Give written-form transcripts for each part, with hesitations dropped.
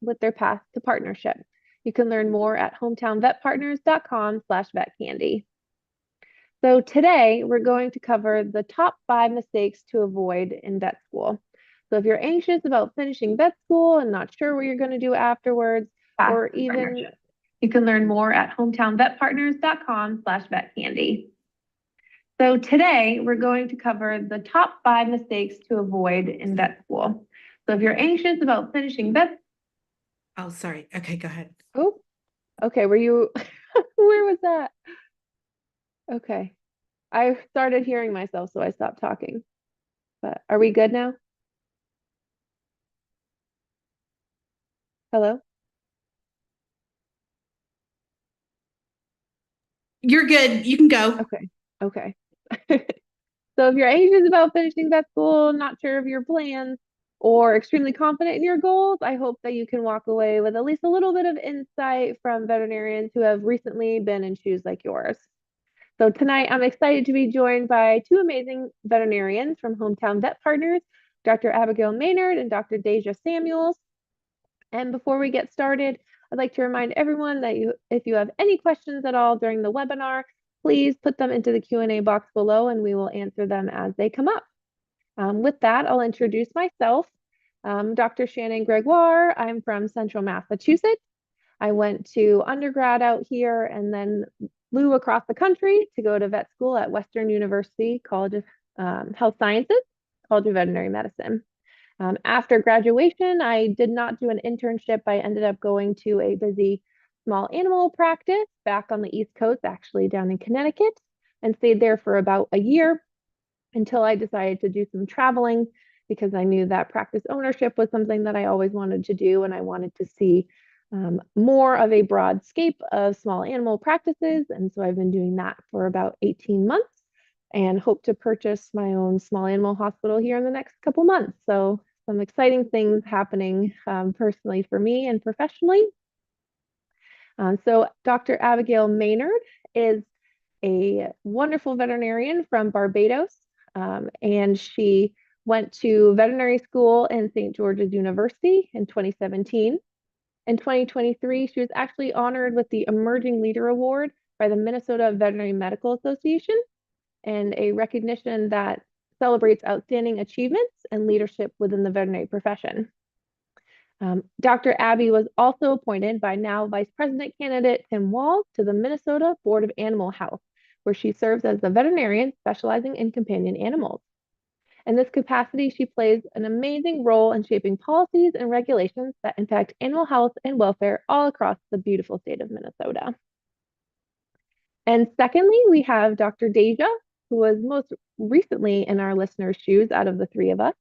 with their path to partnership. You can learn more at hometownvetpartners.com/vetcandy. So today we're going to cover the top 5 mistakes to avoid in vet school. So if you're anxious about finishing vet school and not sure what you're going to do afterwards, or even you can learn more at hometownvetpartners.com/vetcandy. So today we're going to cover the top 5 mistakes to avoid in vet school. So if you're anxious about finishing vet. Oh, sorry. Okay, go ahead. Oh, okay. Were you, where was that? Okay. I started hearing myself, so I stopped talking. But are we good now? Hello? You're good. You can go. Okay. Okay. So if you're anxious about finishing vet school, not sure of your plans, or extremely confident in your goals, I hope that you can walk away with at least a little bit of insight from veterinarians who have recently been in shoes like yours. So tonight, I'm excited to be joined by 2 amazing veterinarians from Hometown Vet Partners, Dr. Abigail Maynard and Dr. Dazjah Samuels. And before we get started, I'd like to remind everyone that if you have any questions at all during the webinar, please put them into the Q&A box below and we will answer them as they come up. With that, I'll introduce myself. Dr. Shannon Gregoire. I'm from Central Massachusetts. I went to undergrad out here and then flew across the country to go to vet school at Western University College of Health Sciences, College of Veterinary Medicine. After graduation, I did not do an internship. I ended up going to a busy small animal practice back on the East Coast, actually down in Connecticut, and stayed there for about a year until I decided to do some traveling because I knew that practice ownership was something that I always wanted to do, and I wanted to see more of a broad scape of small animal practices. And so I've been doing that for about 18 months and hope to purchase my own small animal hospital here in the next couple months. So some exciting things happening personally for me and professionally. So Dr. Abigail Maynard is a wonderful veterinarian from Barbados, and she went to veterinary school in St. George's University in 2017. In 2023, she was actually honored with the Emerging Leader Award by the Minnesota Veterinary Medical Association, and a recognition that celebrates outstanding achievements and leadership within the veterinary profession. Dr. Abby was also appointed by now Vice President candidate Tim Walz to the Minnesota Board of Animal Health, where she serves as the veterinarian specializing in companion animals. In this capacity, she plays an amazing role in shaping policies and regulations that impact animal health and welfare all across the beautiful state of Minnesota. And secondly, we have Dr. Dazjah, who was most recently in our listeners' shoes out of the 3 of us.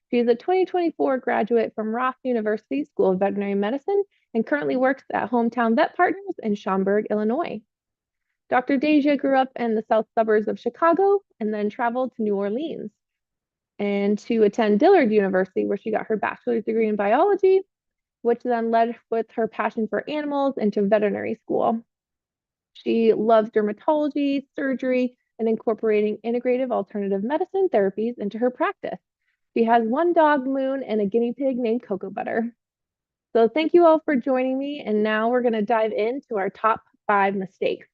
She is a 2024 graduate from Ross University School of Veterinary Medicine and currently works at Hometown Vet Partners in Schaumburg, Illinois. Dr. Dazjah grew up in the south suburbs of Chicago and then traveled to New Orleans and to attend Dillard University, where she got her bachelor's degree in biology, which then led with her passion for animals into veterinary school. She loves dermatology, surgery, and incorporating integrative alternative medicine therapies into her practice. She has 1 dog, Moon, and a guinea pig named Cocoa Butter. So thank you all for joining me. And now we're going to dive into our top 5 mistakes.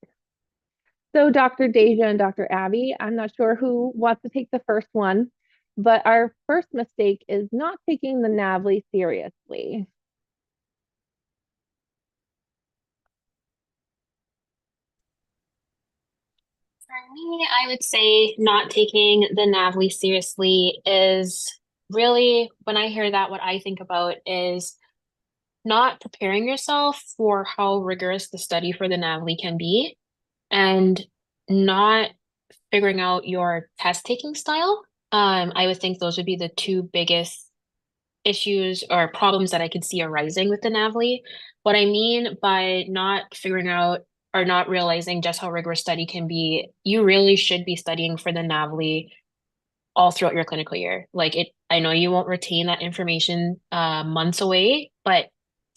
So Dr. Dazjah and Dr. Abby, I'm not sure who wants to take the first one, but our first mistake is not taking the NAVLE seriously. For me, I would say not taking the NAVLE seriously is really, when I hear that, what I think about is not preparing yourself for how rigorous the study for the NAVLE can be and not figuring out your test taking style. I would think those would be the 2 biggest issues or problems that I could see arising with the NAVLE. What I mean by not figuring out or not realizing just how rigorous study can be, you really should be studying for the NAVLE all throughout your clinical year. Like I know you won't retain that information months away, but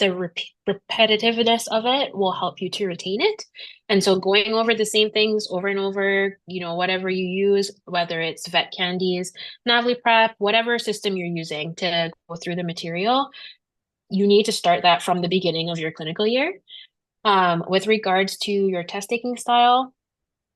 the repetitiveness of it will help you to retain it. And so going over the same things over and over, whatever you use, whether it's vet candies, NAVLE prep, whatever system you're using to go through the material, you need to start that from the beginning of your clinical year. With regards to your test taking style,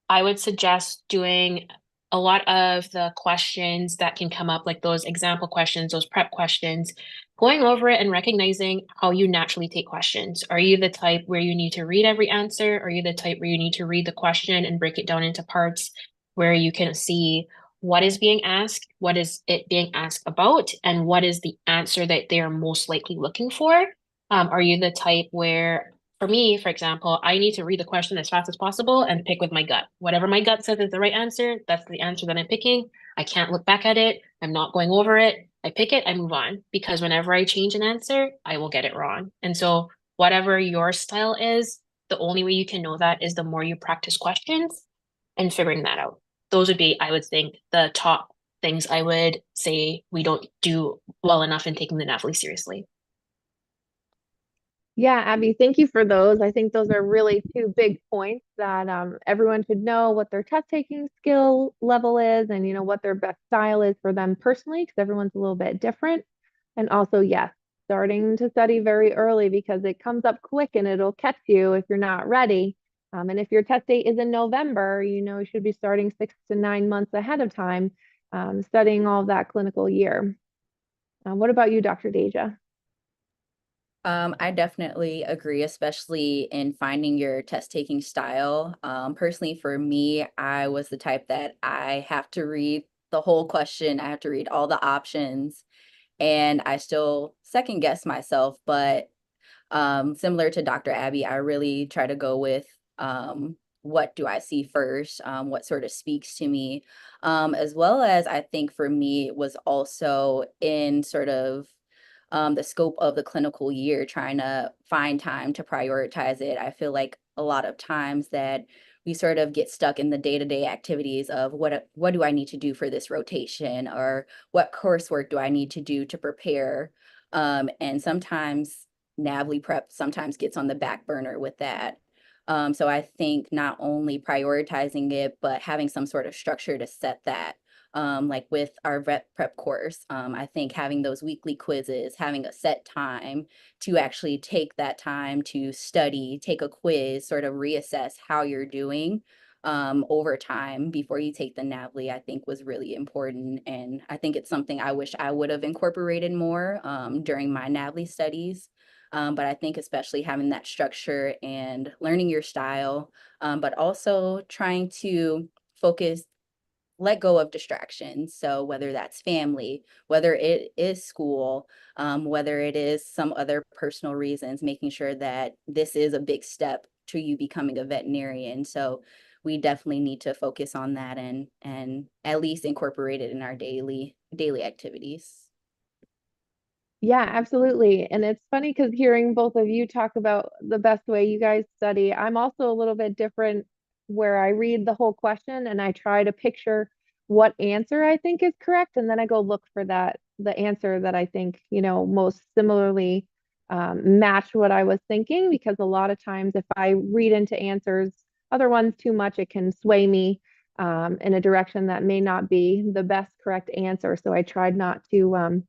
I would suggest doing a lot of the questions that can come up, like those example questions, those prep questions, going over it and recognizing how you naturally take questions. Are you the type where you need to read every answer? Are you the type where you need to read the question and break it down into parts where you can see what is being asked, what is it being asked about, and what is the answer that they are most likely looking for? Are you the type where, for me, for example, I need to read the question as fast as possible and pick with my gut. Whatever my gut says is the right answer, that's the answer that I'm picking. I can't look back at it. I'm not going over it. I pick it, I move on. Because whenever I change an answer, I will get it wrong. And so, whatever your style is, the only way you can know that is the more you practice questions and figuring that out. Those would be, I would think, the top things I would say we don't do well enough in taking the NAVLE seriously. Yeah, Abby, thank you for those. I think those are really two big points that everyone should know what their test taking skill level is and, what their best style is for them personally, because everyone's a little bit different. And also, yes, starting to study very early because it comes up quick and it'll catch you if you're not ready. And if your test date is in November, you should be starting 6 to 9 months ahead of time, studying all of that clinical year. What about you, Dr. Dazjah? I definitely agree, especially in finding your test taking style. Personally, for me, I was the type that I have to read the whole question, I have to read all the options, and I still second guess myself. But similar to Dr. Abby, I really try to go with what do I see first, what sort of speaks to me, as well as I think for me it was also in sort of the scope of the clinical year, trying to find time to prioritize it. I feel like a lot of times that we sort of get stuck in the day-to-day activities of what do I need to do for this rotation, or what coursework do I need to do to prepare. And sometimes NAVLE prep sometimes gets on the back burner with that. So I think not only prioritizing it, but having some sort of structure to set that. Like with our vet prep course, I think having those weekly quizzes, having a set time to actually take that time to study, take a quiz, sort of reassess how you're doing over time before you take the NAVLE, I think was really important. And I think it's something I wish I would have incorporated more during my NAVLE studies. But I think especially having that structure and learning your style, but also trying to focus, let go of distractions. So whether that's family, whether it is school, whether it is some other personal reasons, making sure that this is a big step to you becoming a veterinarian. So we definitely need to focus on that and at least incorporate it in our daily activities. Yeah, absolutely. And it's funny because hearing both of you talk about the best way you guys study, I'm also a little bit different where I read the whole question and I try to picture what answer I think is correct. And then I go look for the answer that I think, most similarly match what I was thinking. Because a lot of times if I read into answers, other ones too much, it can sway me in a direction that may not be the best correct answer. So I tried not to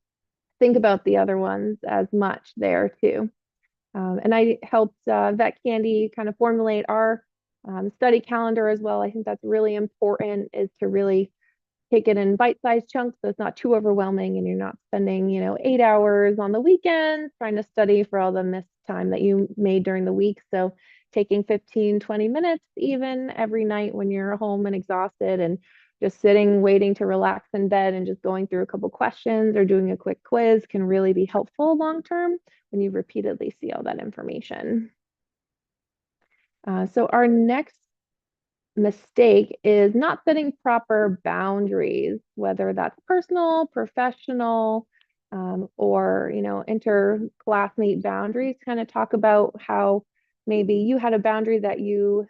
think about the other ones as much there too. And I helped Vet Candy kind of formulate our study calendar as well. I think that's really important, is to really take it in bite-sized chunks so it's not too overwhelming and you're not spending 8 hours on the weekends trying to study for all the missed time that you made during the week. So taking 15-20 minutes even every night when you're home and exhausted, and just sitting waiting to relax in bed and just going through a couple questions or doing a quick quiz can really be helpful long term when you repeatedly see all that information. So our next mistake is not setting proper boundaries, whether that's personal, professional, or interclassmate boundaries. Kind of talk about how maybe you had a boundary that you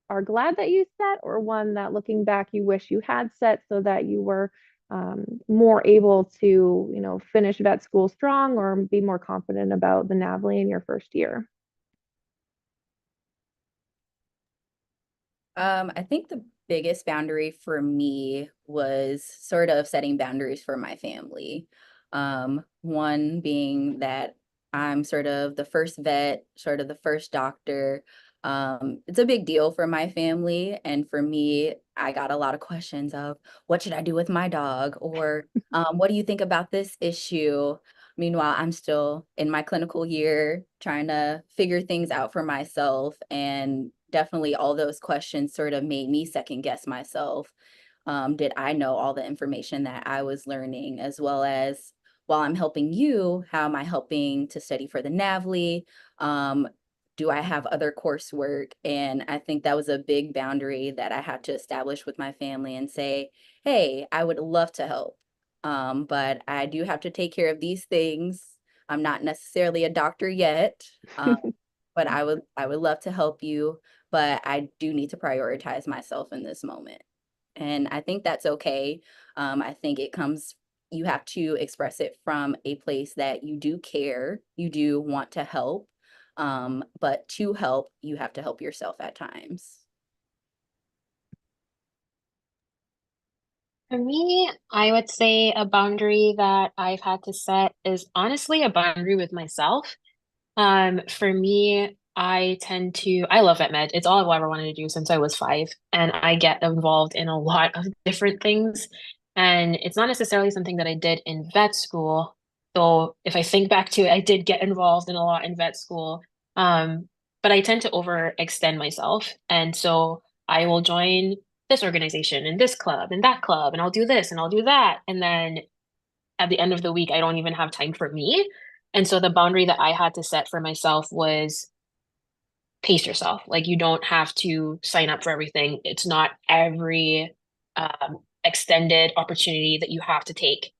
are glad that you set, or one that looking back you wish you had set so that you were more able to finish vet school strong or be more confident about the NAVLE in your first year. I think the biggest boundary for me was sort of setting boundaries for my family. One being that I'm sort of the first vet, sort of the first doctor. It's a big deal for my family. And for me, I got a lot of questions of what should I do with my dog? Or what do you think about this issue? Meanwhile, I'm still in my clinical year trying to figure things out for myself. And definitely all those questions sort of made me second guess myself. Did I know all the information that I was learning, as well as while I'm helping you, how am I helping to study for the NAVLE? Do I have other coursework? And I think that was a big boundary that I had to establish with my family and say, hey, I would love to help. But I do have to take care of these things. I'm not necessarily a doctor yet, but I would love to help you, but I do need to prioritize myself in this moment. And I think that's okay. I think you have to express it from a place that you do care, you do want to help. But to help, you have to help yourself at times. For me, I would say a boundary that I've had to set is honestly a boundary with myself. For me, I love vet med. It's all I've ever wanted to do since I was 5. And I get involved in a lot of different things. And it's not necessarily something that I did in vet school. So if I think back to it, I did get involved in a lot in vet school. But I tend to overextend myself. And so I will join this organization and this club, and I'll do this and I'll do that. And then at the end of the week, I don't even have time for me. And so the boundary that I had to set for myself was pace yourself. Like you don't have to sign up for everything. It's not every extended opportunity that you have to take.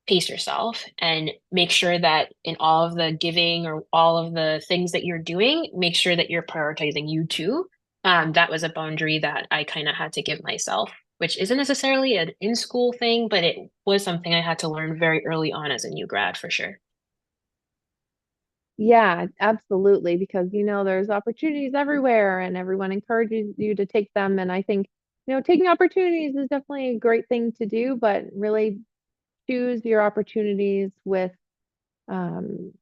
Pace yourself and make sure that in all of the giving or all of the things that you're doing, make sure that you're prioritizing you too. That was a boundary that I kind of had to give myself, which isn't necessarily an in-school thing, but it was something I had to learn very early on as a new grad for sure. Yeah, absolutely. Because, there's opportunities everywhere and everyone encourages you to take them. And I think, taking opportunities is definitely a great thing to do, but really choose your opportunities with, um,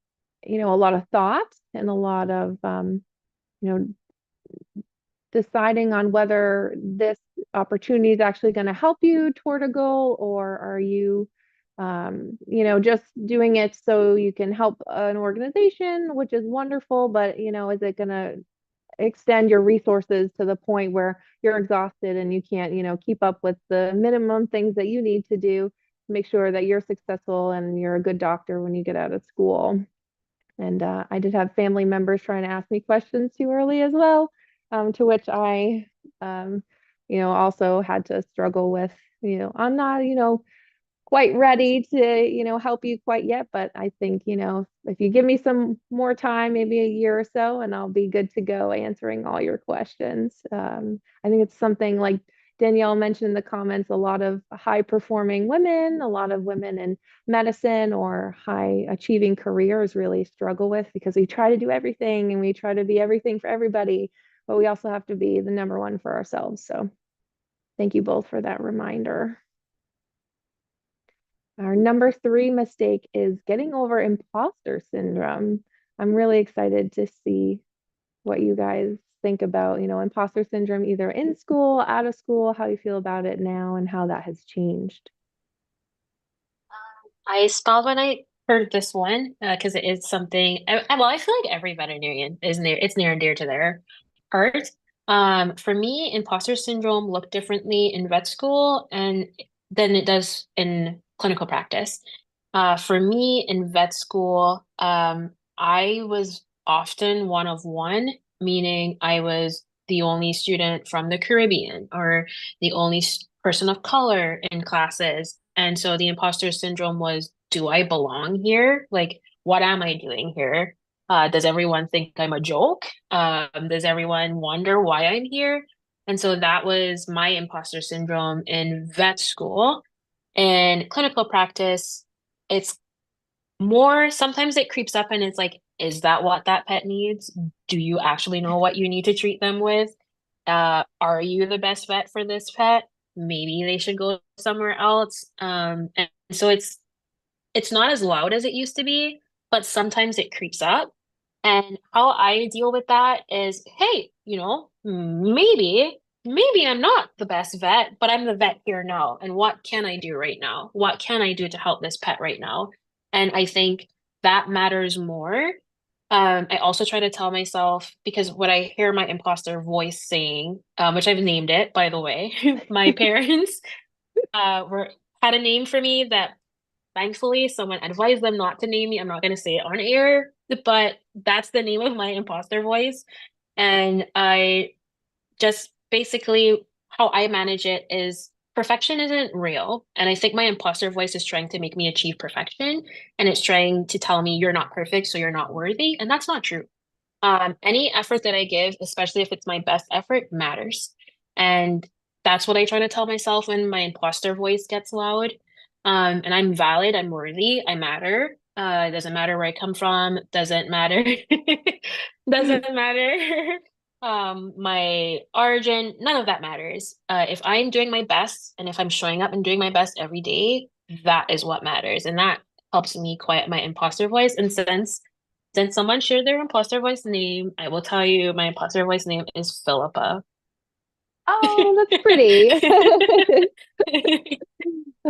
a lot of thought and a lot of, you know, deciding on whether this opportunity is actually going to help you toward a goal, or are you, just doing it so you can help an organization, which is wonderful, but, is it going to extend your resources to the point where you're exhausted and you can't, keep up with the minimum things that you need to do to make sure that you're successful and you're a good doctor when you get out of school. And I did have family members trying to ask me questions too early as well, to which I, also had to struggle with, I'm not, quite ready to, help you quite yet, but I think, if you give me some more time, maybe a year or so, and I'll be good to go answering all your questions. I think it's something like Danielle mentioned in the comments, a lot of high performing women, a lot of women in medicine or high achieving careers really struggle with, because we try to do everything and we try to be everything for everybody, but we also have to be the number one for ourselves. So thank you both for that reminder. Our number 3 mistake is getting over imposter syndrome. I'm really excited to see what you guys think about, imposter syndrome, either in school, out of school, how you feel about it now, and how that has changed. I smiled when I heard this one because it is something. I feel like every veterinarian is near and dear to their heart. For me, imposter syndrome looked differently in vet school and than it does in clinical practice. For me, in vet school, I was often one of one, meaning I was the only student from the Caribbean or the only person of color in classes. And so the imposter syndrome was, do I belong here? Like, what am I doing here? Does everyone think I'm a joke? Does everyone wonder why I'm here? And so that was my imposter syndrome in vet school. And clinical practice, it's more, sometimes it creeps up and it's like, is that what that pet needs? Do you actually know what you need to treat them with? Are you the best vet for this pet? Maybe they should go somewhere else. And so it's not as loud as it used to be, but sometimes it creeps up. And how I deal with that is, hey, maybe I'm not the best vet, but I'm the vet here now. And what can I do right now? What can I do to help this pet right now? And I think that matters more. I also try to tell myself, because what I hear my imposter voice saying, which I've named it, by the way, my parents were had a name for me that thankfully someone advised them not to name me. I'm not going to say it on air, but that's the name of my imposter voice. And I just basically how I manage it is perfection isn't real. And I think my imposter voice is trying to make me achieve perfection. And it's trying to tell me you're not perfect, so you're not worthy. And that's not true. Any effort that I give, especially if it's my best effort, matters. And that's what I try to tell myself when my imposter voice gets loud. And I'm valid, I'm worthy, I matter. It doesn't matter where I come from, doesn't matter. Doesn't matter. My origin, none of that matters. If I'm doing my best and if I'm showing up and doing my best every day, that is what matters. And that helps me quiet my imposter voice. And since someone shared their imposter voice name, I will tell you my imposter voice name is Philippa. Oh, that's pretty.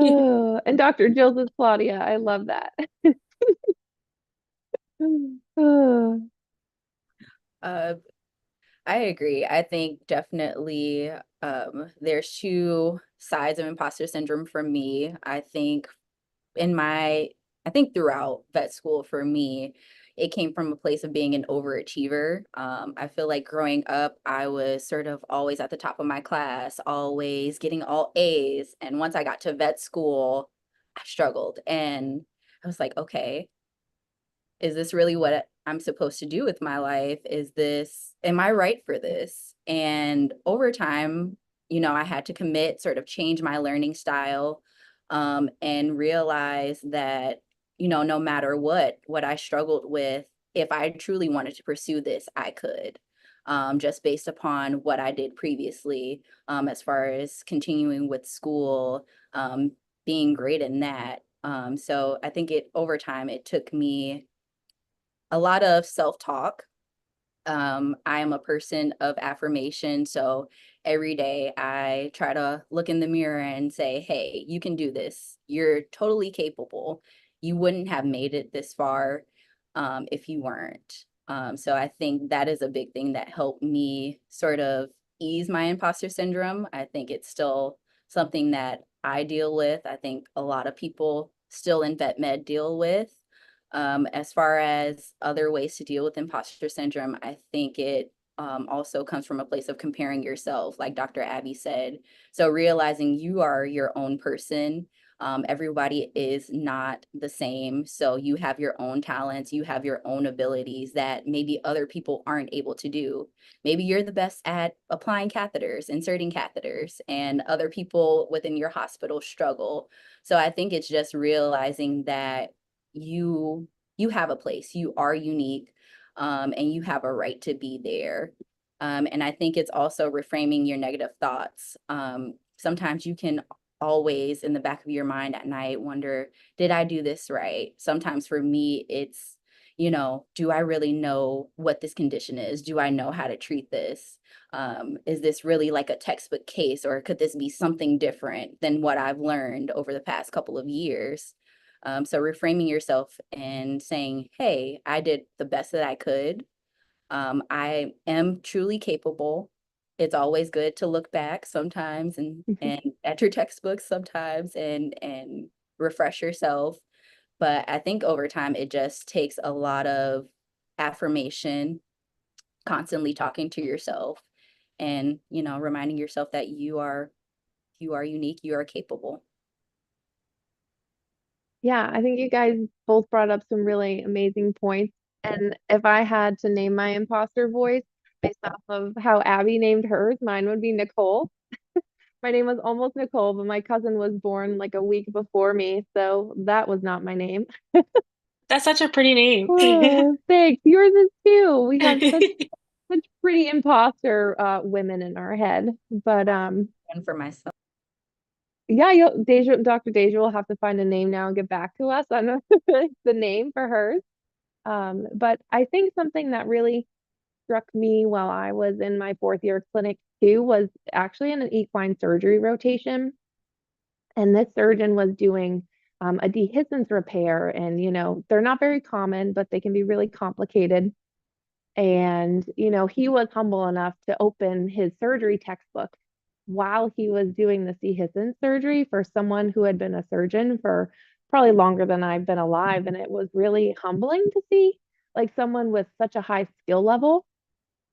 Oh, and Dr. Jill's is Claudia. I love that. Oh, Uh, I agree. I think definitely there's two sides of imposter syndrome for me. I think throughout vet school for me, it came from a place of being an overachiever. I feel like growing up, I was sort of always at the top of my class, always getting all A's. And once I got to vet school, I struggled. And I was like, okay, is this really what I'm supposed to do with my life? Am I right for this? And over time, I had to commit, sort of change my learning style, and realize that, no matter what I struggled with, if I truly wanted to pursue this, I could, just based upon what I did previously, as far as continuing with school, being great in that. So I think over time, it took me a lot of self-talk. I am a person of affirmation. So every day I try to look in the mirror and say, hey, you can do this. You're totally capable. You wouldn't have made it this far if you weren't. So I think that is a big thing that helped me sort of ease my imposter syndrome. I think it's still something that I deal with. I think a lot of people still in vet med deal with. As far as other ways to deal with imposter syndrome, I think it also comes from a place of comparing yourself, like Dr. Abby said. So realizing you are your own person. Everybody is not the same. So you have your own talents, you have your own abilities that maybe other people aren't able to do. Maybe you're the best at applying catheters, inserting catheters, and other people within your hospital struggle. So I think it's just realizing that you have a place, you are unique, and you have a right to be there. And I think it's also reframing your negative thoughts. Sometimes you can always in the back of your mind at night wonder, did I do this right? Sometimes for me, it's, do I really know what this condition is? Do I know how to treat this? Is this really like a textbook case, or could this be something different than what I've learned over the past couple of years? So reframing yourself and saying, hey, I did the best that I could. I am truly capable. It's always good to look back sometimes and at your textbooks sometimes and refresh yourself. But I think over time it just takes a lot of affirmation, constantly talking to yourself and, reminding yourself that you are unique, you are capable. yeah, I think you guys both brought up some really amazing points. And if I had to name my imposter voice based off of how Abby named hers, mine would be Nicole. My name was almost Nicole, but my cousin was born like a week before me, so that was not my name. That's such a pretty name. Oh, thanks. Yours is too. We have such pretty imposter women in our head. But And for myself. yeah, Dr. Deja will have to find a name now and get back to us on the name for hers. But I think something that really struck me while I was in my fourth year clinic too was actually in an equine surgery rotation. And this surgeon was doing a dehiscence repair. And, they're not very common, but they can be really complicated. And, he was humble enough to open his surgery textbook while he was doing the dehiscence surgery for someone who had been a surgeon for probably longer than I've been alive. And it was really humbling to see like someone with such a high skill level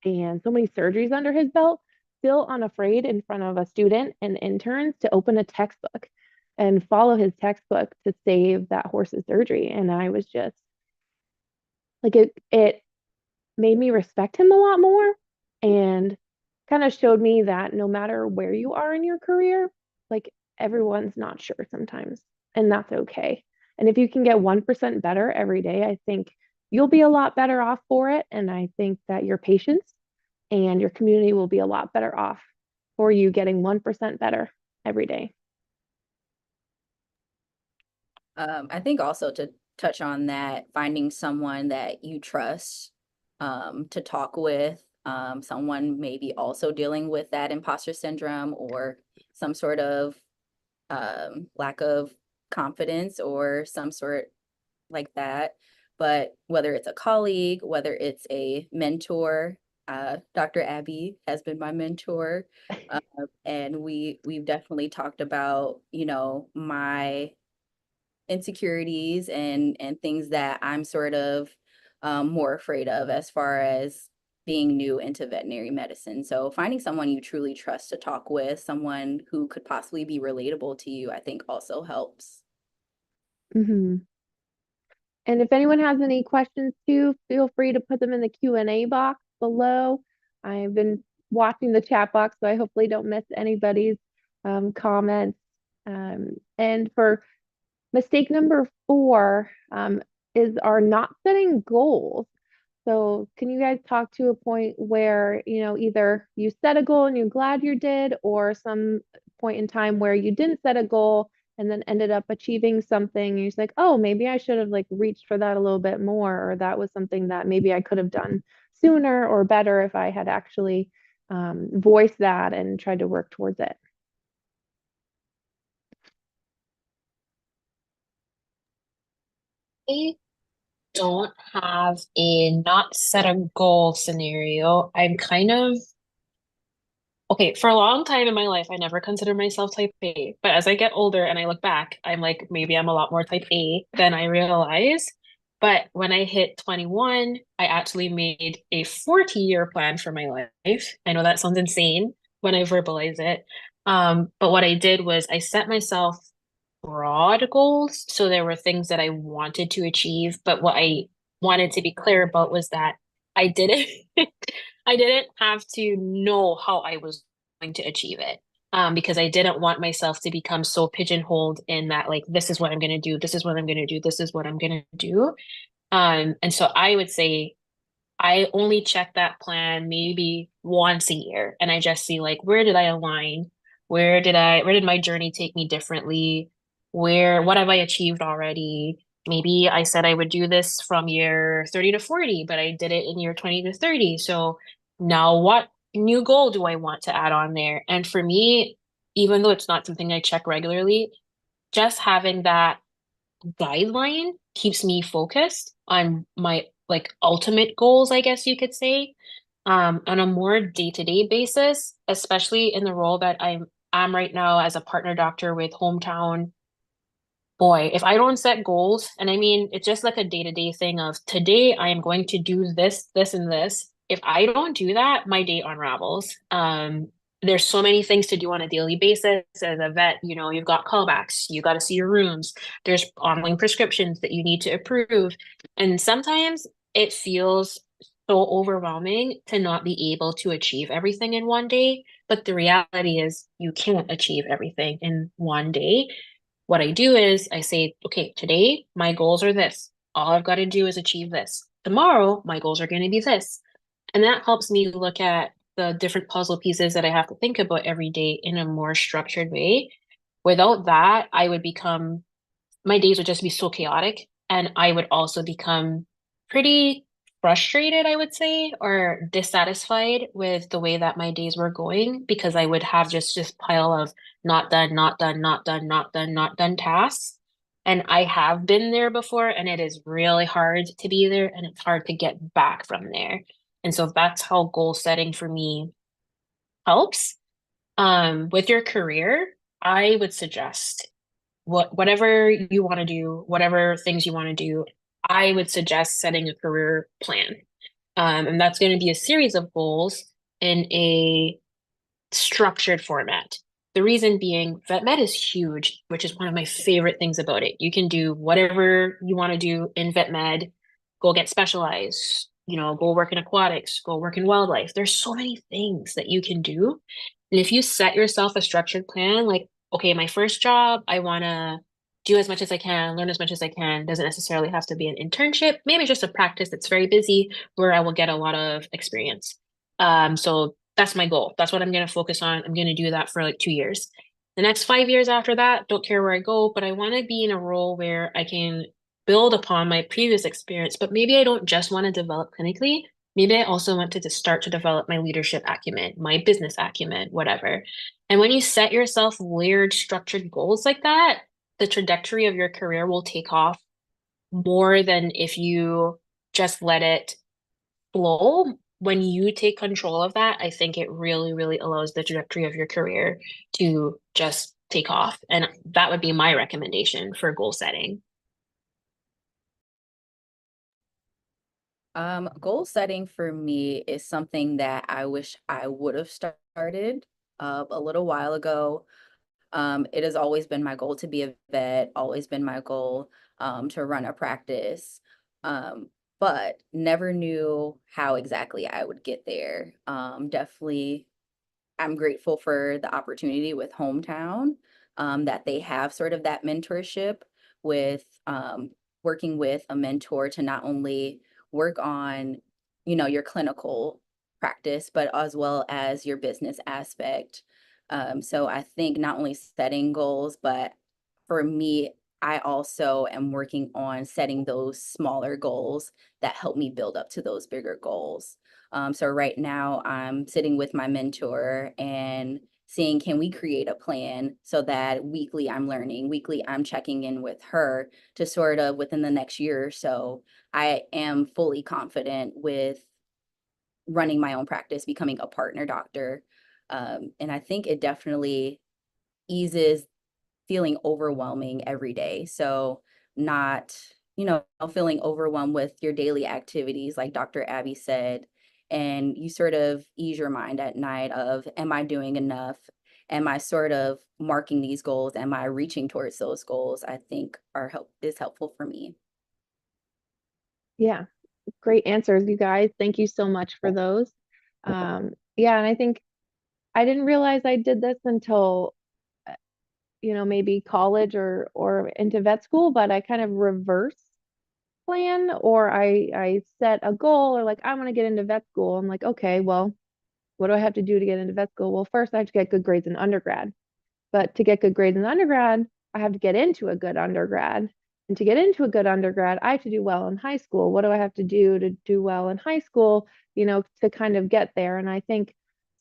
and so many surgeries under his belt, still unafraid in front of a student and interns to open a textbook and follow his textbook to save that horse's surgery. And I was just like, it made me respect him a lot more and kind of showed me that no matter where you are in your career, like everyone's not sure sometimes, and that's okay. And if you can get 1% better every day, I think you'll be a lot better off for it. And I think that your patients and your community will be a lot better off for you getting 1% better every day. I think also to touch on that, finding someone that you trust to talk with, someone maybe also dealing with that imposter syndrome or some sort of lack of confidence or some sort like that. But whether it's a colleague, whether it's a mentor, Dr. Abby has been my mentor, and we've definitely talked about, my insecurities and things that I'm sort of more afraid of as far as being new into veterinary medicine. So finding someone you truly trust to talk with, someone who could possibly be relatable to you, I think also helps. Mm-hmm. And if anyone has any questions too, feel free to put them in the Q&A box below. I've been watching the chat box, so I hopefully don't miss anybody's comments. And for mistake number 4 is our not setting goals. So can you guys talk to a point where, either you set a goal and you're glad you did, or some point in time where you didn't set a goal and then ended up achieving something and you're just like, oh, maybe I should have like reached for that a little bit more, or that was something that maybe I could have done sooner or better if I had actually voiced that and tried to work towards it. I don't have a not set a goal scenario. I'm kind of okay, for a long time in my life, I never considered myself type A. But as I get older and I look back, I'm like, maybe I'm a lot more type A than I realize. But when I hit 21, I actually made a 40-year plan for my life. I know that sounds insane when I verbalize it. But what I did was I set myself broad goals. So there were things that I wanted to achieve, but what I wanted to be clear about was that I didn't I didn't have to know how I was going to achieve it. Because I didn't want myself to become so pigeonholed in that, like, this is what I'm going to do, this is what I'm going to do, this is what I'm going to do. And so I would say I only check that plan maybe once a year, and I just see like, where did I align? Where did my journey take me differently? What have I achieved already? Maybe I said I would do this from year 30 to 40, but I did it in year 20 to 30. So now what new goal do I want to add on there? And for me, even though it's not something I check regularly, just having that guideline keeps me focused on my like ultimate goals, I guess you could say, on a more day-to-day basis, especially in the role that I'm right now as a partner doctor with Hometown. Boy, if I don't set goals, and I mean, it's just like a day-to-day thing of today I am going to do this, this, and this. If I don't do that, my day unravels. There's so many things to do on a daily basis as a vet. You've got callbacks, you got to see your rooms. There's online prescriptions that you need to approve. And sometimes it feels so overwhelming to not be able to achieve everything in one day. But the reality is you can't achieve everything in one day. What I do is I say, okay, today my goals are this. All I've got to do is achieve this. Tomorrow, my goals are going to be this. And that helps me look at the different puzzle pieces that I have to think about every day in a more structured way. Without that, my days would just be so chaotic. And I would also become pretty frustrated, I would say, or dissatisfied with the way that my days were going because I would have just this pile of not done, not done, not done, not done, not done tasks. And I have been there before, and it is really hard to be there, and it's hard to get back from there. And so that's how goal setting for me helps. With your career, I would suggest whatever you want to do, whatever things you want to do, I would suggest setting a career plan. And that's going to be a series of goals in a structured format. The reason being, vet med is huge, which is one of my favorite things about it. You can do whatever you want to do in vet med, go get specialized, go work in aquatics, go work in wildlife. There's so many things that you can do. And if you set yourself a structured plan, like, okay, my first job, I want to do as much as I can, learn as much as I can. Doesn't necessarily have to be an internship, maybe just a practice that's very busy where I will get a lot of experience. So that's my goal. That's what I'm going to focus on. I'm going to do that for like 2 years. The next 5 years after that, don't care where I go, but I want to be in a role where I can build upon my previous experience, but maybe I don't just want to develop clinically. Maybe I also want to just start to develop my leadership acumen, my business acumen, whatever. And when you set yourself layered, structured goals like that, the trajectory of your career will take off more than if you just let it flow. When you take control of that, I think it really, really allows the trajectory of your career to just take off. And that would be my recommendation for goal setting. Goal setting for me is something that I wish I would have started a little while ago. It has always been my goal to be a vet, always been my goal to run a practice, but never knew how exactly I would get there. Definitely, I'm grateful for the opportunity with Hometown, that they have sort of that mentorship with working with a mentor to not only work on, your clinical practice, but as well as your business aspect. So I think not only setting goals, but for me, I also am working on setting those smaller goals that help me build up to those bigger goals. So right now I'm sitting with my mentor and seeing, can we create a plan so that weekly I'm learning, weekly I'm checking in with her to sort of within the next year or so, I am fully confident with running my own practice, becoming a partner doctor. And I think it definitely eases feeling overwhelming every day. So not, feeling overwhelmed with your daily activities, like Dr. Abby said, and you sort of ease your mind at night of, am I doing enough? Am I sort of marking these goals? Am I reaching towards those goals? I think is helpful for me. Yeah, great answers, you guys. Thank you so much for those. Yeah, and I think I didn't realize I did this until maybe college or into vet school, but I kind of reverse plan, or I set a goal, or like I want to get into vet school. I'm like, okay, well, what do I have to do to get into vet school? Well, first I have to get good grades in undergrad. But to get good grades in undergrad, I have to get into a good undergrad. And to get into a good undergrad, I have to do well in high school. What do I have to do well in high school, to kind of get there? And I think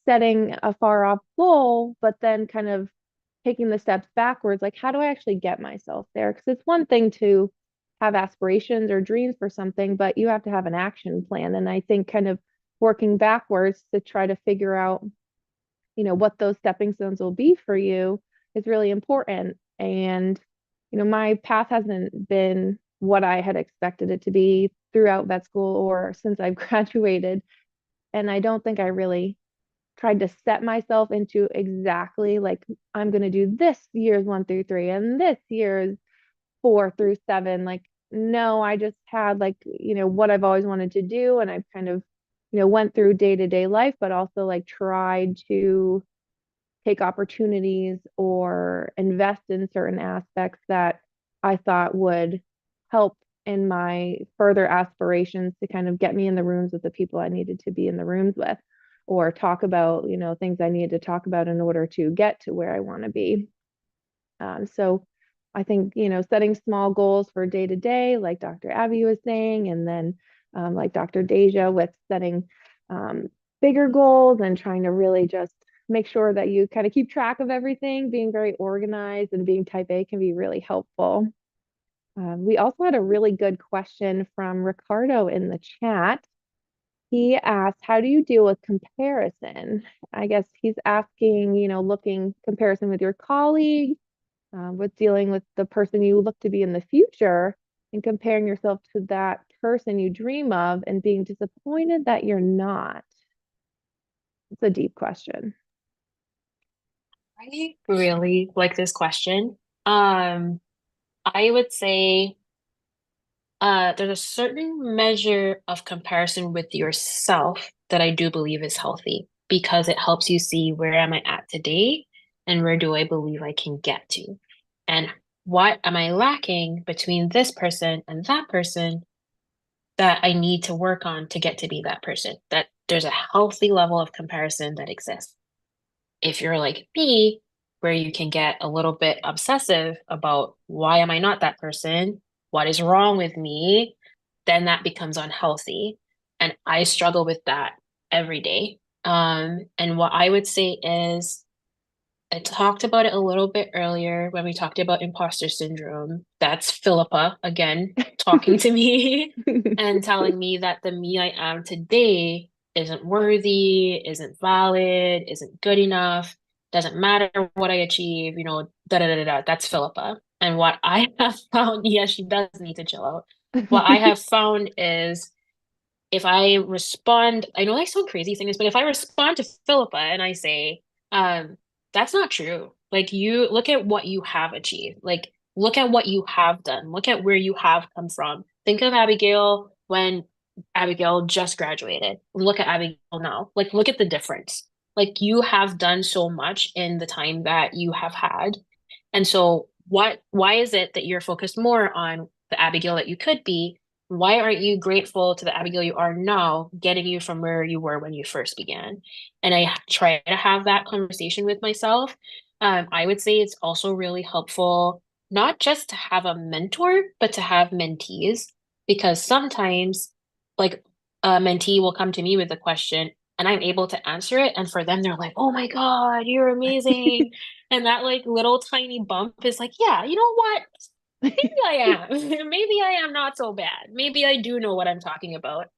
setting a far off goal, but then kind of taking the steps backwards, like how do I actually get myself there? Because it's one thing to have aspirations or dreams for something, but you have to have an action plan. And I think kind of working backwards to try to figure out what those stepping stones will be for you is really important. And my path hasn't been what I had expected it to be throughout vet school or since I've graduated. And I don't think I really tried to set myself into exactly like I'm going to do this year's 1 through 3 and this year's 4 through 7. Like, no, I just had like, what I've always wanted to do. And I've kind of, went through day-to-day life, but also like tried to take opportunities or invest in certain aspects that I thought would help in my further aspirations to kind of get me in the rooms with the people I needed to be in the rooms with, or talk about, things I needed to talk about in order to get to where I want to be. So I think, setting small goals for day to day, like Dr. Abby was saying, and then like Dr. Dazjah, with setting bigger goals and trying to really just make sure that you kind of keep track of everything. Being very organized and being type A can be really helpful. We also had a really good question from Ricardo in the chat. He asked, how do you deal with comparison? I guess he's asking, looking comparison with your colleagues, with dealing with the person you look to be in the future and comparing yourself to that person you dream of and being disappointed that you're not. It's a deep question. I really like this question. I would say there's a certain measure of comparison with yourself that I do believe is healthy because it helps you see where am I at today and where do I believe I can get to. And what am I lacking between this person and that person that I need to work on to get to be that person? That there's a healthy level of comparison that exists. If you're like me, where you can get a little bit obsessive about why am I not that person? What is wrong with me? Then that becomes unhealthy. And I struggle with that every day. And what I would say is, I talked about it a little bit earlier when we talked about imposter syndrome. That's Philippa again talking to me and telling me that the me I am today isn't worthy, isn't valid, isn't good enough, doesn't matter what I achieve, da da da da. That's Philippa. And what I have found, yes, she does need to chill out. What I have found is if I respond, I know I sound crazy saying this, but if I respond to Philippa and I say, that's not true. Like you look at what you have achieved. Like look at what you have done. Look at where you have come from. Think of Abigail when Abigail just graduated. Look at Abigail now. Like look at the difference. Like you have done so much in the time that you have had. And so why is it that you're focused more on the Abigail that you could be? Why aren't you grateful to the Abigail you are now, getting you from where you were when you first began? And I try to have that conversation with myself. I would say it's also really helpful not just to have a mentor, but to have mentees, because sometimes, like, a mentee will come to me with a question and I'm able to answer it. And for them, they're like, oh my God, you're amazing. And that like little tiny bump is like, yeah, you know what? Maybe I am. Maybe I am not so bad. Maybe I do know what I'm talking about.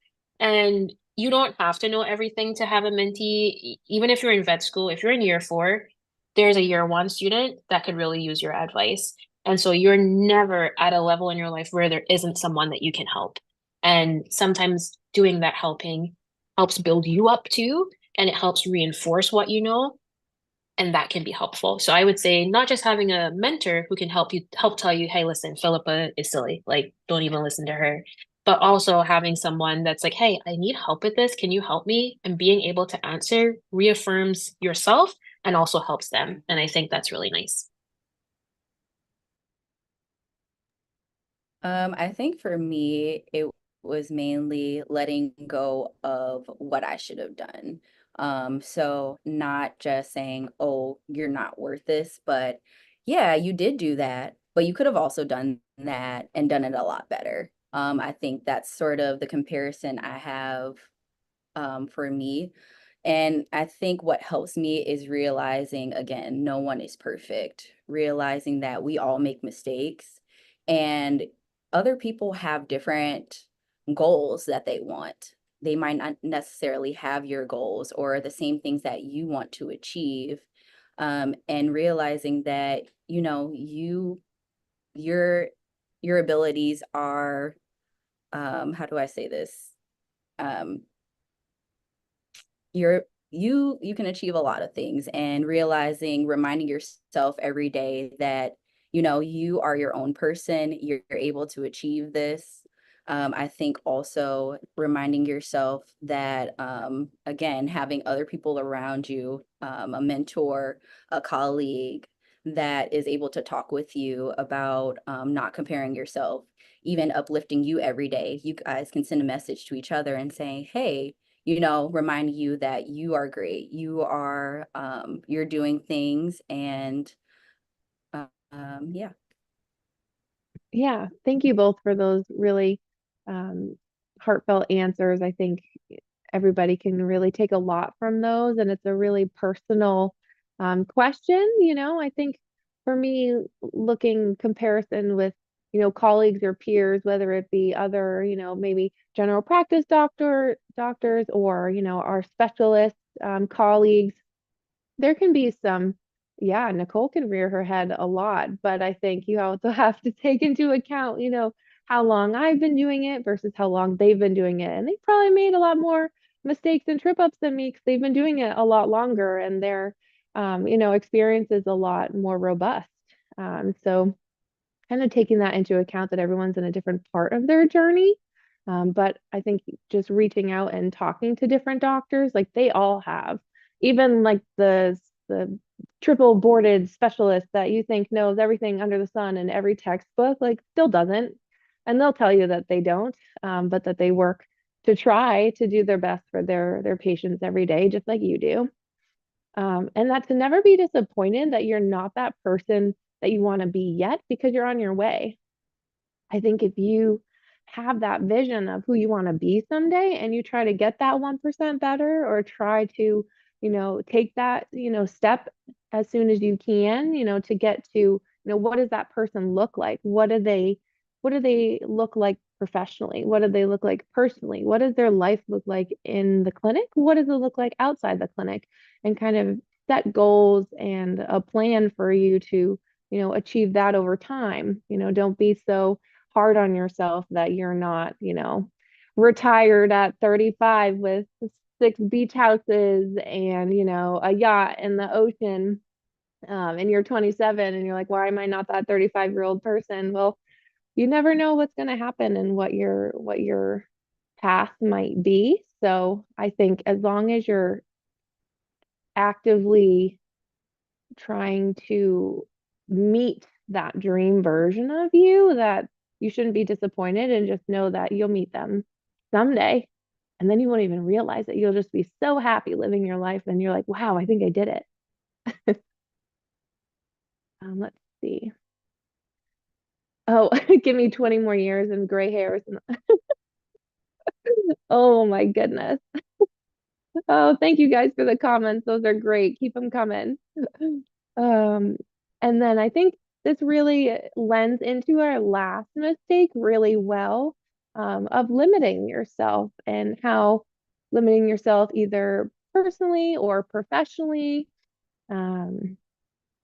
And you don't have to know everything to have a mentee. Even if you're in vet school, if you're in year 4, there's a year 1 student that could really use your advice. And so you're never at a level in your life where there isn't someone that you can help. And sometimes doing that helping helps build you up too, and it helps reinforce what you know, and that can be helpful. So I would say not just having a mentor who can help tell you, hey, listen, Philippa is silly, like don't even listen to her, but also having someone that's like, hey, I need help with this, can you help me? And being able to answer reaffirms yourself and also helps them, and I think that's really nice. I think for me, it was mainly letting go of what I should have done. So not just saying, oh, you're not worth this, but yeah, you did do that, but you could have also done that and done it a lot better. I think that's sort of the comparison I have for me. And I think what helps me is realizing, again, no one is perfect, realizing that we all make mistakes and other people have different goals that they want. They might not necessarily have your goals or the same things that you want to achieve. And realizing that, your your abilities are, how do I say this? Um, you can achieve a lot of things, and reminding yourself every day that you are your own person, you're able to achieve this. I think also reminding yourself that again, having other people around you, a mentor, a colleague that is able to talk with you about not comparing yourself, even uplifting you every day. You guys can send a message to each other and say, hey, remind you that you are great. You are, you're doing things, and yeah. Yeah, thank you both for those really heartfelt answers. I think everybody can really take a lot from those, and it's a really personal question. I think for me, looking comparison with colleagues or peers, whether it be other maybe general practice doctors or our specialist colleagues, there can be some, yeah, Nicole can rear her head a lot, but I think you also have to take into account, how long I've been doing it versus how long they've been doing it. And they probably made a lot more mistakes and trip ups than me because they've been doing it a lot longer and their, experience is a lot more robust. So kind of taking that into account that everyone's in a different part of their journey. But I think just reaching out and talking to different doctors, like they all have, even like the triple boarded specialist that you think knows everything under the sun in every textbook, like still doesn't. And they'll tell you that they don't, but that they work to try to do their best for their patients every day, just like you do. And that to never be disappointed that you're not that person that you want to be yet because you're on your way. I think if you have that vision of who you want to be someday and you try to get that 1% better or try to, take that, step as soon as you can, to get to, what does that person look like? What do they look like professionally? What do they look like personally? What does their life look like in the clinic? What does it look like outside the clinic? And kind of set goals and a plan for you to, achieve that over time. Don't be so hard on yourself that you're not, retired at 35 with 6 beach houses and, a yacht in the ocean. And you're 27 and you're like, why am I not that 35-year-old person? Well, you never know what's going to happen and what your path might be. So I think as long as you're actively trying to meet that dream version of you, that you shouldn't be disappointed and just know that you'll meet them someday. And then you won't even realize it. You'll just be so happy living your life. And you're like, wow, I think I did it. Let's see. Oh, give me 20 more years and gray hairs. Oh my goodness. Oh, thank you guys for the comments. Those are great. Keep them coming. Um, and then I think this really lends into our last mistake really well, of limiting yourself and how limiting yourself either personally or professionally, um,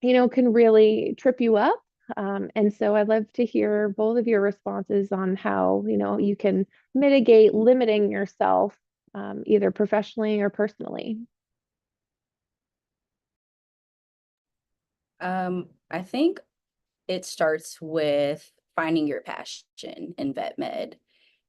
can really trip you up. And so I'd love to hear both of your responses on how, you can mitigate limiting yourself, either professionally or personally. I think it starts with finding your passion in vet med.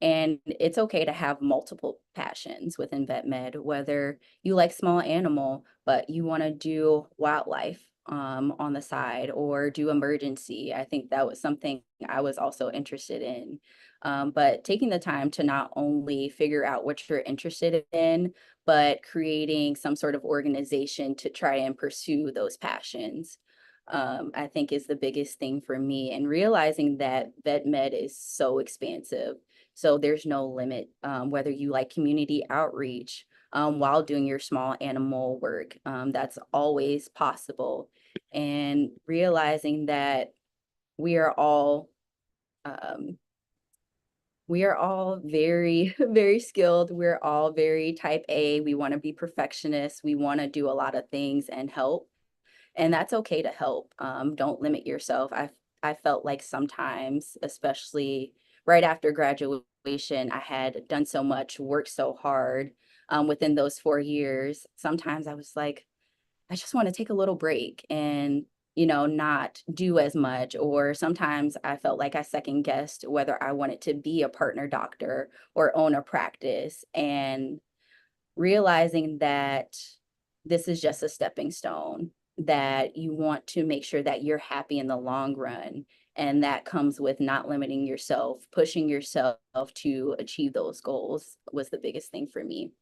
And it's okay to have multiple passions within vet med, whether you like small animal, but you want to do wildlife on the side or do emergency. I think that was something I was also interested in. But taking the time to not only figure out what you're interested in, but creating some sort of organization to try and pursue those passions, I think is the biggest thing for me, and realizing that vet med is so expansive. So there's no limit, whether you like community outreach while doing your small animal work, that's always possible. And realizing that we are all um, we are all very, very skilled. We're all very type A. We want to be perfectionists. We want to do a lot of things and help. And that's okay to help. Don't limit yourself. I felt like sometimes, especially right after graduation, I had done so much, worked so hard within those 4 years. Sometimes I was like, I just want to take a little break and, not do as much. Or sometimes I felt like I second guessed whether I wanted to be a partner doctor or own a practice, and realizing that this is just a stepping stone, that you want to make sure that you're happy in the long run. And that comes with not limiting yourself, pushing yourself to achieve those goals was the biggest thing for me.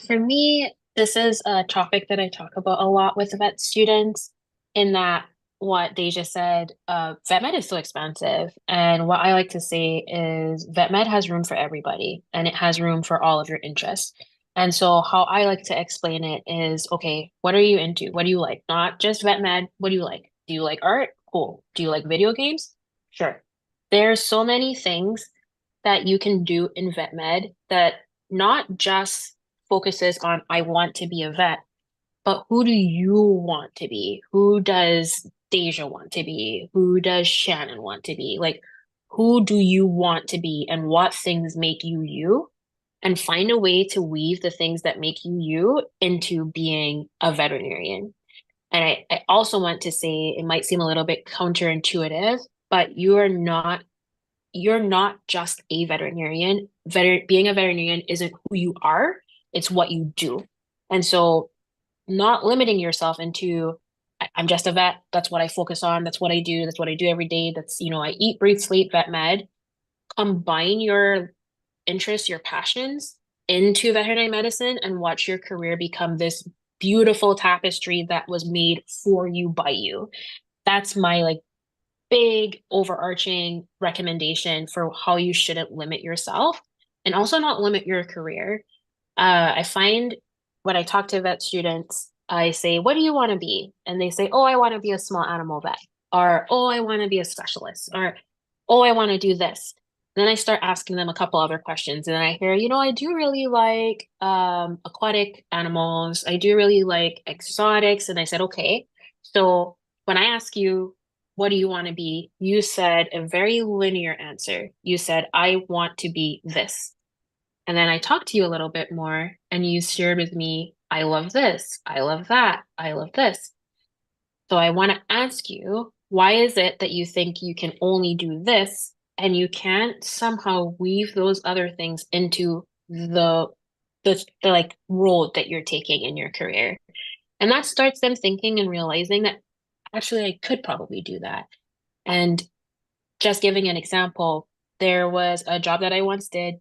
For me, this is a topic that I talk about a lot with vet students, in that what Deja said, vet med is so expensive. And what I like to say is vet med has room for everybody and it has room for all of your interests. And so how I like to explain it is, okay, what are you into? What do you like? Not just vet med. What do you like? Do you like art? Cool. Do you like video games? Sure. There's so many things that you can do in vet med that not just focuses on, I want to be a vet, but who do you want to be? Who does Deja want to be? Who does Shannon want to be? Like, who do you want to be and what things make you you? And find a way to weave the things that make you you into being a veterinarian. And I also want to say it might seem a little bit counterintuitive, but you're not just a veterinarian. Being a veterinarian isn't who you are, it's what you do. And so not limiting yourself into I'm just a vet, that's what I focus on, that's what I do, that's what I do every day. That's, I eat, breathe, sleep, vet med. Combine your interests, your passions into veterinary medicine and watch your career become this beautiful tapestry that was made for you by you. That's my like big overarching recommendation for how you shouldn't limit yourself and also not limit your career. I find when I talk to vet students, I say, what do you want to be? And they say, oh, I want to be a small animal vet, or oh, I want to be a specialist, or oh, I want to do this. Then I start asking them a couple other questions, and I hear, I do really like aquatic animals. I do really like exotics. And I said, okay, so when I ask you, what do you want to be? You said a very linear answer. You said, I want to be this. And then I talked to you a little bit more and you shared with me, I love this, I love that, I love this. So I want to ask you, why is it that you think you can only do this and you can't somehow weave those other things into the like role that you're taking in your career? And that starts them thinking and realizing that actually I could probably do that. And just giving an example, there was a job that I once did.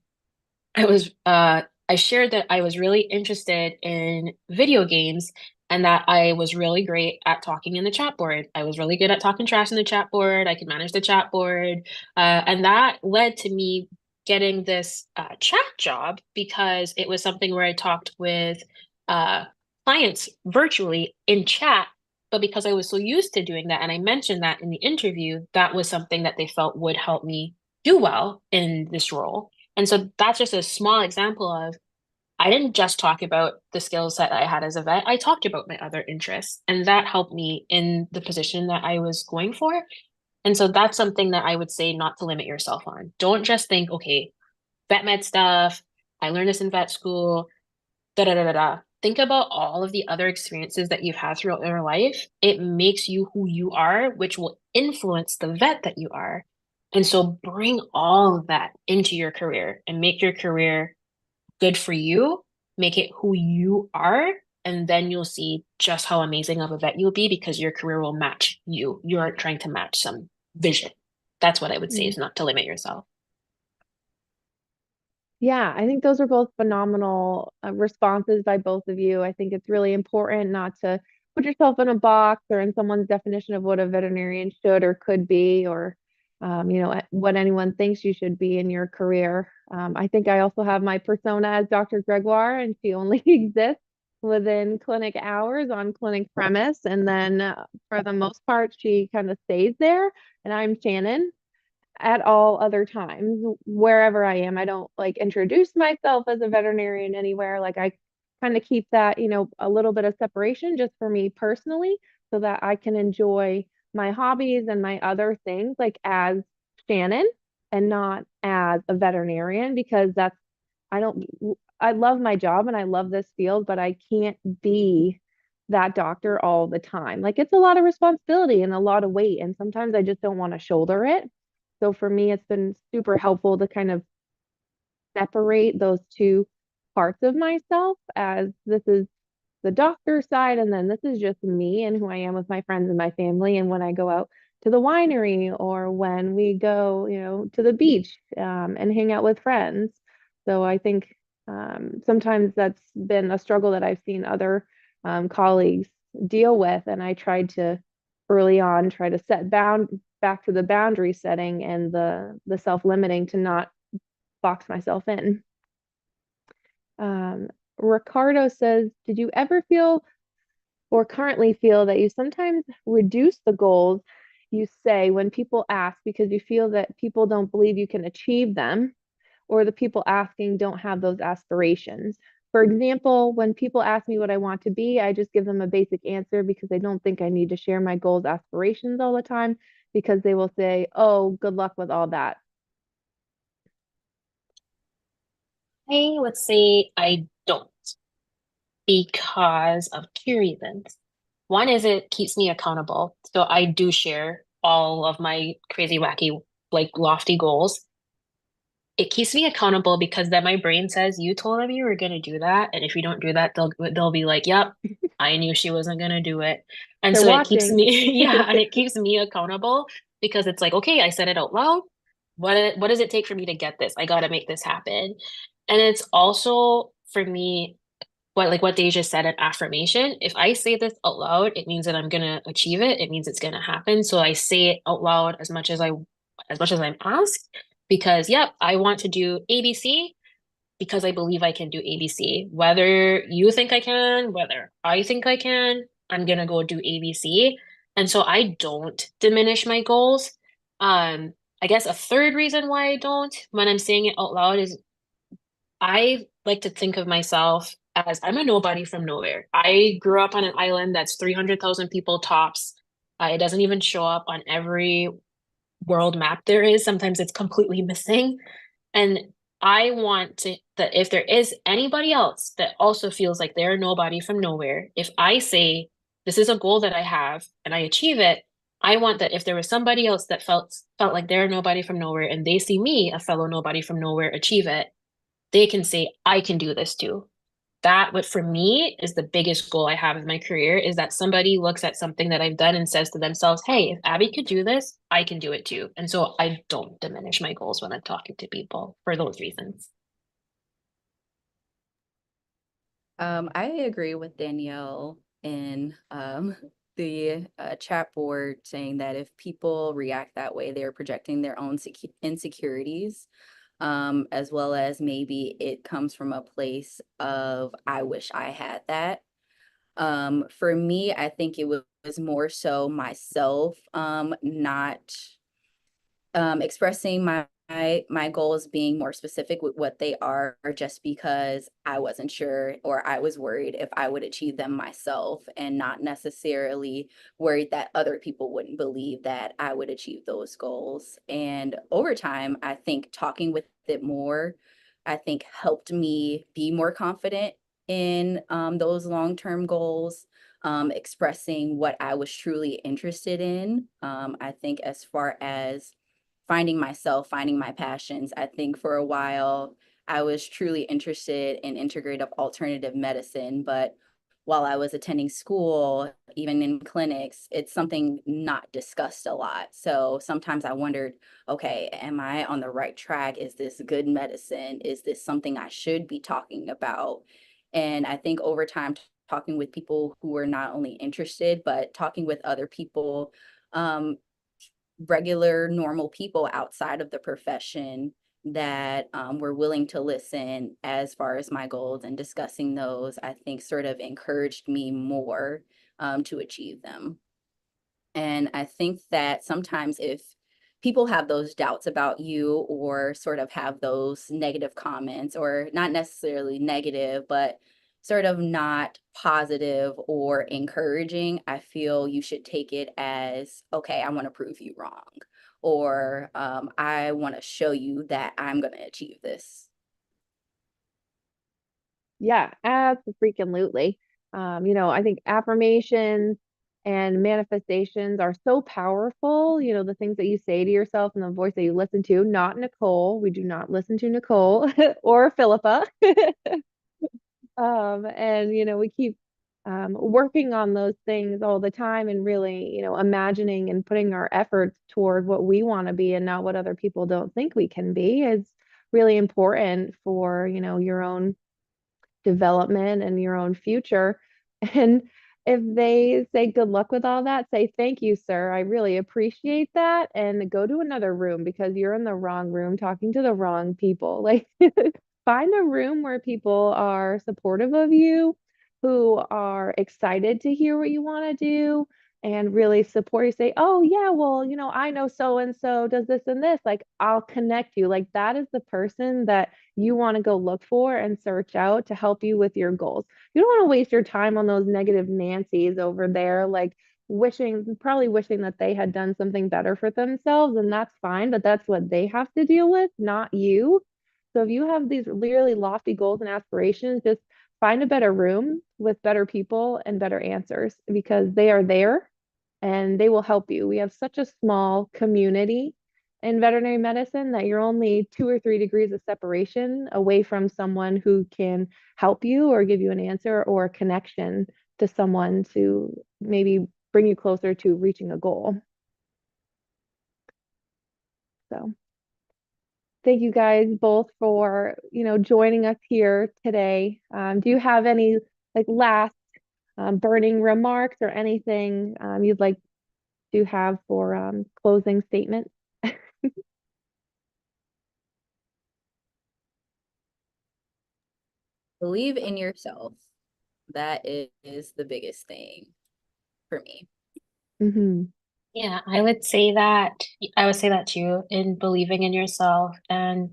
I shared that I was really interested in video games and that I was really great at talking in the chat board. I was really good at talking trash in the chat board. I could manage the chat board. And that led to me getting this chat job because it was something where I talked with uh, clients virtually in chat. But because I was so used to doing that, and I mentioned that in the interview, that was something that they felt would help me do well in this role. And so that's just a small example of I didn't just talk about the skill set I had as a vet. I talked about my other interests, and that helped me in the position that I was going for. And so that's something that I would say not to limit yourself on. Don't just think, okay, vet med stuff, I learned this in vet school, da da da da da. Think about all of the other experiences that you've had throughout your life. It makes you who you are, which will influence the vet that you are. And so bring all of that into your career and make your career good for you, make it who you are, and then you'll see just how amazing of a vet you'll be because your career will match you. You aren't trying to match some vision. That's what I would say is not to limit yourself. Yeah, I think those are both phenomenal responses by both of you. I think it's really important not to put yourself in a box or in someone's definition of what a veterinarian should or could be, or what anyone thinks you should be in your career. I think I also have my persona as Dr. Gregoire, and she only exists within clinic hours on clinic premise, and then for the most part, she kind of stays there. And I'm Shannon at all other times, wherever I am. I don't like introduce myself as a veterinarian anywhere. Like I kind of keep that, a little bit of separation just for me personally, so that I can enjoy my hobbies and my other things like as Shannon and not as a veterinarian because I don't, I love my job and I love this field, but I can't be that doctor all the time. Like it's a lot of responsibility and a lot of weight. And sometimes I just don't want to shoulder it. So for me, it's been super helpful to kind of separate those two parts of myself as this is the doctor side, and then this is just me and who I am with my friends and my family. And when I go out to the winery or when we go, to the beach and hang out with friends. So I think sometimes that's been a struggle that I've seen other colleagues deal with, and I tried to early on try to set back to the boundary setting and the self-limiting to not box myself in. Ricardo says, did you ever feel or currently feel that you sometimes reduce the goals you say when people ask because you feel that people don't believe you can achieve them, or the people asking don't have those aspirations? For example, when people ask me what I want to be, I just give them a basic answer because I don't think I need to share my goals, aspirations all the time because they will say, oh, good luck with all that. I would say I don't, because of two reasons. One is it keeps me accountable. So I do share all of my crazy, wacky, like lofty goals. It keeps me accountable because then my brain says, you told them you were gonna do that. And if you don't do that, they'll be like, yep, I knew she wasn't gonna do it. And They're so it keeps watching. me, yeah, and it keeps me accountable because it's like, okay, I said it out loud. What does it take for me to get this? I gotta make this happen. And it's also for me what Dazjah said, an affirmation. If I say this out loud, it means that I'm gonna achieve it. It means it's gonna happen. So I say it out loud as much as I'm asked, because yep, I want to do ABC because I believe I can do ABC. Whether you think I can, whether I think I can, I'm gonna go do ABC. And so I don't diminish my goals. I guess a third reason why I don't when I'm saying it out loud is I like to think of myself as I'm a nobody from nowhere. I grew up on an island that's 300,000 people tops. It doesn't even show up on every world map there is. Sometimes it's completely missing. And I want to that if there is anybody else that also feels like they're nobody from nowhere, if I say this is a goal that I have and I achieve it, I want that if there was somebody else that felt like they're nobody from nowhere and they see me, a fellow nobody from nowhere, achieve it, they can say, I can do this too. That, what for me is the biggest goal I have in my career, is that somebody looks at something that I've done and says to themselves, hey, if Abi could do this, I can do it too. And so I don't diminish my goals when I'm talking to people for those reasons. I agree with Danielle in the chat board saying that if people react that way, they're projecting their own insecurities, as well as maybe it comes from a place of, I wish I had that. For me, I think it was more so myself, not expressing my goals being more specific with what they are, just because I wasn't sure or I was worried if I would achieve them myself, and not necessarily worried that other people wouldn't believe that I would achieve those goals. And over time, I think talking with it more, I think helped me be more confident in those long-term goals, expressing what I was truly interested in. I think as far as finding myself, finding my passions. I think for a while I was truly interested in integrative alternative medicine, but while I was attending school, even in clinics, it's something not discussed a lot. So sometimes I wondered, okay, am I on the right track? Is this good medicine? Is this something I should be talking about? And I think over time, talking with people who are not only interested, but talking with other people, regular, normal people outside of the profession that were willing to listen as far as my goals, and discussing those, I think sort of encouraged me more to achieve them. And I think that sometimes if people have those doubts about you, or sort of have those negative comments, or not necessarily negative, but sort of not positive or encouraging, I feel you should take it as, okay, I want to prove you wrong, or I want to show you that I'm going to achieve this. Yeah, absolutely. I think affirmations and manifestations are so powerful. The things that you say to yourself and the voice that you listen to, not Nicole. We do not listen to Nicole or Philippa. And we keep working on those things all the time and really, imagining and putting our efforts toward what we want to be and not what other people don't think we can be is really important for, your own development and your own future. And if they say good luck with all that, say thank you, sir. I really appreciate that. And go to another room because you're in the wrong room talking to the wrong people. Like find a room where people are supportive of you, who are excited to hear what you want to do and really support you. Say, oh yeah, well, I know so and so does this and this. Like I'll connect you. Like that is the person that you want to go look for and search out to help you with your goals. You don't want to waste your time on those negative Nancy's over there, like probably wishing that they had done something better for themselves, and that's fine, but that's what they have to deal with, not you. So if you have these really lofty goals and aspirations, just find a better room with better people and better answers because they are there and they will help you. We have such a small community in veterinary medicine that you're only 2 or 3 degrees of separation away from someone who can help you or give you an answer or a connection to someone to maybe bring you closer to reaching a goal. So thank you guys both for, joining us here today. Do you have any like last burning remarks or anything you'd like to have for closing statements? Believe in yourself. That is the biggest thing for me. Mm-hmm. Yeah, I would say that too, in believing in yourself, and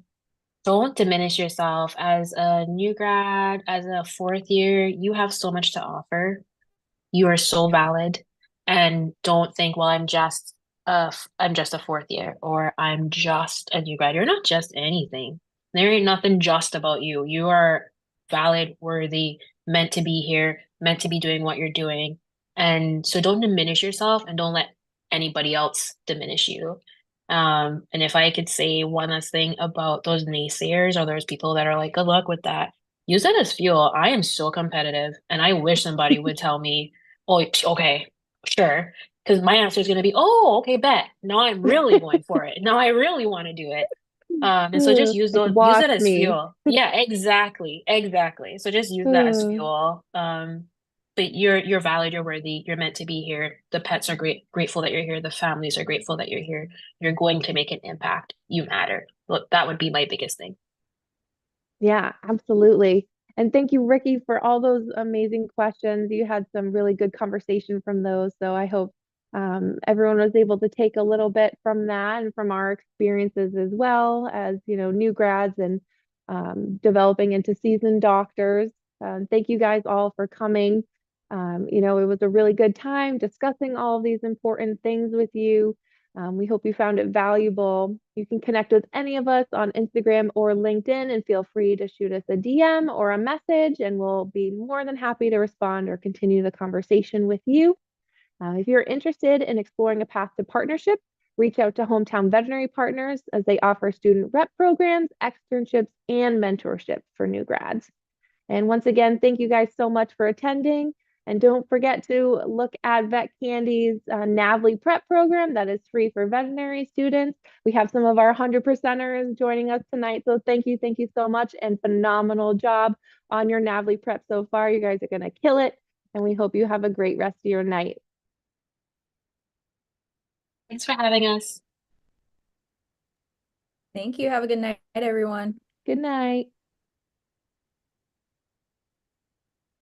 don't diminish yourself as a new grad, as a fourth year. You have so much to offer. You are so valid, and don't think, well, I'm just a fourth year or I'm just a new grad. You're not just anything. There ain't nothing just about you. You are valid, worthy, meant to be here, meant to be doing what you're doing. And so don't diminish yourself and don't let anybody else diminish you. And if I could say one last thing about those naysayers or those people that are like, good luck with that, use that as fuel. I am so competitive and I wish somebody would tell me, oh, okay, sure. Because my answer is going to be, oh, okay, bet. Now I'm really going for it. Now I really want to do it. And so just Like use watch it as me. fuel. Yeah, exactly, exactly. So just use that as Uh, fuel. But you're valid, you're worthy, you're meant to be here. The pets are grateful that you're here. The families are grateful that you're here. You're going to make an impact. You matter. Look, that would be my biggest thing. Yeah, absolutely. And thank you, Ricky, for all those amazing questions. You had some really good conversation from those. So I hope everyone was able to take a little bit from that and from our experiences as well as, new grads and developing into seasoned doctors. Thank you guys all for coming. It was a really good time discussing all of these important things with you. We hope you found it valuable. You can connect with any of us on Instagram or LinkedIn and feel free to shoot us a DM or a message, and we'll be more than happy to respond or continue the conversation with you. If you're interested in exploring a path to partnership, reach out to Hometown Veterinary Partners as they offer student rep programs, externships, and mentorship for new grads. And once again, thank you guys so much for attending. And don't forget to look at Vet Candy's NAVLE prep program that is free for veterinary students. We have some of our 100%ers joining us tonight. So thank you so much, and phenomenal job on your NAVLE prep so far. You guys are going to kill it. And we hope you have a great rest of your night. Thanks for having us. Thank you. Have a good night, everyone. Good night.